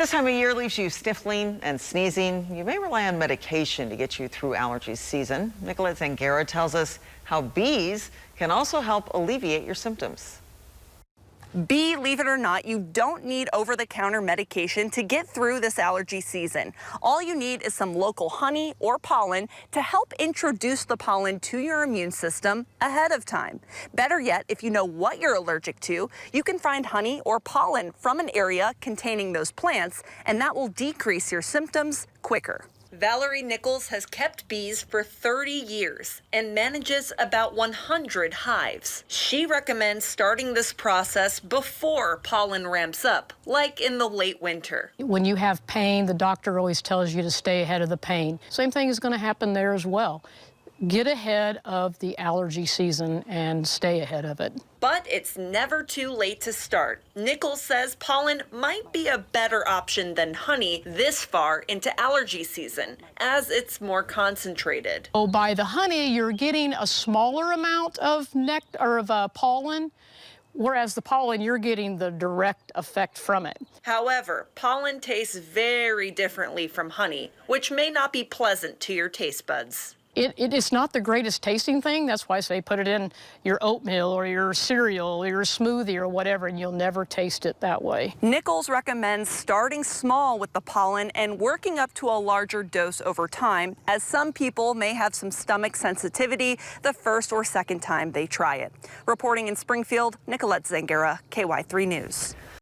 This time of year leaves you sniffling and sneezing. You may rely on medication to get you through allergy season. Nicolette Zangara tells us how bees can also help alleviate your symptoms. Believe it or not, you don't need over-the-counter medication to get through this allergy season. All you need is some local honey or pollen to help introduce the pollen to your immune system ahead of time. Better yet, if you know what you're allergic to, you can find honey or pollen from an area containing those plants, and that will decrease your symptoms quicker. Valerie Nichols has kept bees for 30 years and manages about 100 hives. She recommends starting this process before pollen ramps up, like in the late winter. When you have pain, the doctor always tells you to stay ahead of the pain. Same thing is going to happen there as well. Get ahead of the allergy season and stay ahead of it. But it's never too late to start. Nichols says pollen might be a better option than honey this far into allergy season, as it's more concentrated. Oh, by the honey, you're getting a smaller amount of nectar or of pollen, whereas the pollen, you're getting the direct effect from it. However, pollen tastes very differently from honey, which may not be pleasant to your taste buds. It is not the greatest tasting thing. That's why I say put it in your oatmeal or your cereal or your smoothie or whatever, and you'll never taste it that way. Nichols recommends starting small with the pollen and working up to a larger dose over time, as some people may have some stomach sensitivity the first or second time they try it. Reporting in Springfield, Nicolette Zangara, KY3 News.